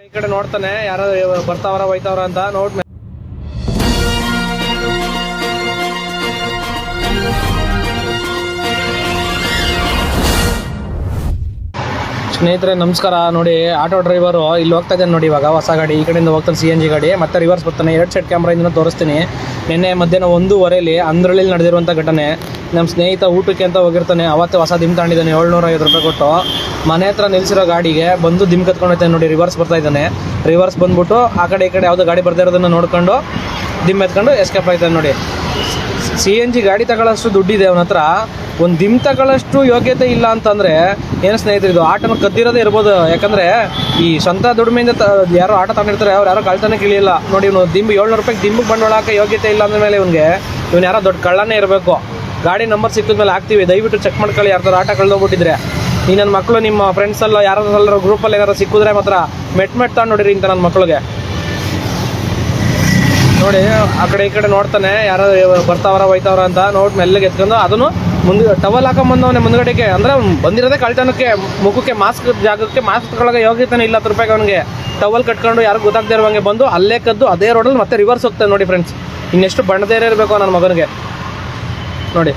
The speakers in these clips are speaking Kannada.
ಈ ಕಡೆ ನೋಡ್ತಾನೆ ಯಾರು ಬರ್ತಾವ್ರ ಹೋಯ್ತಾವ್ರ ಅಂತ ನೋಡ್ ಸ್ನೇಹಿತರೆ ನಮಸ್ಕಾರ. ನೋಡಿ ಆಟೋ ಡ್ರೈವರು ಇಲ್ಲಿ ಹೋಗ್ತಾ ಇದ್ದಾನೆ ನೋಡಿ. ಇವಾಗ ಹೊಸ ಗಾಡಿ ಈ ಕಡೆಯಿಂದ ಹೋಗ್ತಾನೆ CNG ಗಾಡಿ, ಮತ್ತೆ ರಿವರ್ಸ್ ಬರ್ತಾನೆ. 2 ಸೆಟ್ ಕ್ಯಾಮ್ರಾಯಿಂದ ತೋರಿಸ್ತೀನಿ. ನಿನ್ನೆ ಮಧ್ಯಾಹ್ನ 1:15 ಅಂದ್ರಳ್ಳಿ ನಡೆದಿರುವಂಥ ಘಟನೆ. ನಮ್ಮ ಸ್ನೇಹಿತ ಊಟಕ್ಕೆ ಅಂತ ಹೋಗಿರ್ತಾನೆ, ಅವತ್ತೇ ಹೊಸ ದಿಮ್ ತಗೊಂಡಿದ್ದಾನೆ 750 ರೂಪಾಯಿ ಕೊಟ್ಟು. ಮನೆ ಹತ್ರ ನಿಲ್ಸಿರೋ ಗಾಡಿಗೆ ಬಂದು ದಿಮ್ ಕತ್ಕೊಂಡೈತಾನೆ ನೋಡಿ. ರಿವರ್ಸ್ ಬರ್ತಾ ಇದ್ದಾನೆ. ರಿವರ್ಸ್ ಬಂದ್ಬಿಟ್ಟು ಆ ಕಡೆ ಈ ಕಡೆ ಯಾವುದೋ ಗಾಡಿ ಬರ್ತಾ ಇರೋದನ್ನು ನೋಡ್ಕೊಂಡು ದಿಮ್ ಎತ್ಕೊಂಡು ಎಸ್ಕೇಪ್ ಆಯ್ತಾನೆ ನೋಡಿ. CNG ಗಾಡಿ ತಗೊಳ್ಳೋಷ್ಟು ದುಡ್ಡಿದೆ ಅವನ ಹತ್ರ, ಒಂದು ದಿಮ್ ತಗೊಳ್ಳೋಷ್ಟು ಯೋಗ್ಯತೆ ಇಲ್ಲ ಅಂತಂದರೆ ಏನು ಸ್ನೇಹಿತರೆ, ಇದು ಆಟನ ಕದ್ದಿರೋದೇ ಇರ್ಬೋದು. ಯಾಕಂದರೆ ಈ ಸ್ವಂತ ದುಡಿಮೆಯಿಂದ ಯಾರೋ ಆಟ ತಗೊಂಡಿರ್ತಾರೆ, ಅವ್ರು ಯಾರೋ ಕಳ್ತನ ಇಳಿಯಲ್ಲ ನೋಡಿ. ಇವನು ದಿಂಬು 700 ರೂಪಾಯಿಗೆ ದಿಂಬಿಗೆ ಬಂಡವಾಳ ಹಾಕೋ ಯೋಗ್ಯತೆ ಇಲ್ಲ ಅಂದಮೇಲೆ ಇವನು ಯಾರೋ ದೊಡ್ಡ ಕಳ್ಳನೇ ಇರಬೇಕು. ಗಾಡಿ ನಂಬರ್ ಸಿಕ್ಕಿದ ಮೇಲೆ ಹಾಕ್ತೀವಿ, ದಯವಿಟ್ಟು ಚೆಕ್ ಮಾಡ್ಕೊಳ್ಳಿ. ಯಾರ್ದಾರು ಆಟ ಕಳೆದೋಗ್ಬಿಟ್ಟಿದ್ರೆ ಈ ನನ್ನ ಮಕ್ಕಳು ನಿಮ್ಮ ಫ್ರೆಂಡ್ಸ್ ಎಲ್ಲ ಯಾರಾದ್ರೂ ಗ್ರೂಪಲ್ಲಿ ಏನಾರು ಸಿಕ್ಕಿದ್ರೆ ಮಾತ್ರ ಮೆಟ್ ತಗೊಂಡು ನೋಡಿರಿ ಇಂಥ ನನ್ನ ಮಕ್ಕಳಿಗೆ. ನೋಡಿ ಆ ಕಡೆ ಈ ಕಡೆ ನೋಡ್ತಾನೆ ಯಾರು ಬರ್ತಾವ್ರ ಹೋಯ್ತಾವ್ರ ಅಂತ ನೋಡಿ ಮೆಲ್ಲಗೆ ಎತ್ಕೊಂಡು ಅದನ್ನು ಮುಂದೆ ಟವಲ್ ಹಾಕೊಂಬಂದವನೇ ಮುಂದ್ಗಡೆಗೆ. ಅಂದರೆ ಬಂದಿರೋದೇ ಕಳ್ತನಕ್ಕೆ, ಮುಖಕ್ಕೆ ಮಾಸ್ಕ್ ಜಾಗಕ್ಕೆ ಮಾಸ್ಕ್ ತಗೊಳ್ಳೋ ಯೋಗ್ಯತೆನೇ ಇಲ್ಲ. 10 ರೂಪಾಯಿಗೆ ಅವನಿಗೆ ಟವಲ್ ಕಟ್ಕೊಂಡು ಯಾರು ಗೊತ್ತಾಗದೇ ಇರುವಂಗೆ ಬಂದು ಅಲ್ಲೇ ಕದ್ದು ಅದೇ ರೋಡಲ್ಲಿ ಮತ್ತೆ ರಿವರ್ಸ್ ಹೋಗ್ತಾನೆ ನೋಡಿ ಫ್ರೆಂಡ್ಸ್. ಇನ್ನೆಷ್ಟು ಬಣ್ಣದೇರೇ ಇರಬೇಕು ನನ್ನ ಮಗನಿಗೆ ನೋಡಿ.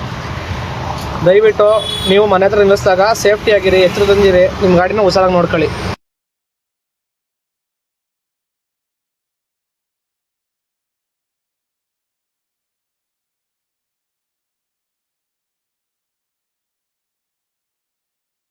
ದಯವಿಟ್ಟು ನೀವು ಮನೆ ಹತ್ರ ನಿಲ್ಲಿಸಿದಾಗ ಸೇಫ್ಟಿ ಆಗಿರಿ, ಎಚ್ಚರದಿಂದಿರಿ, ನಿಮ್ಮ ಗಾಡಿನ ಹುಷಾರಾಗಿ ನೋಡ್ಕೊಳ್ಳಿ.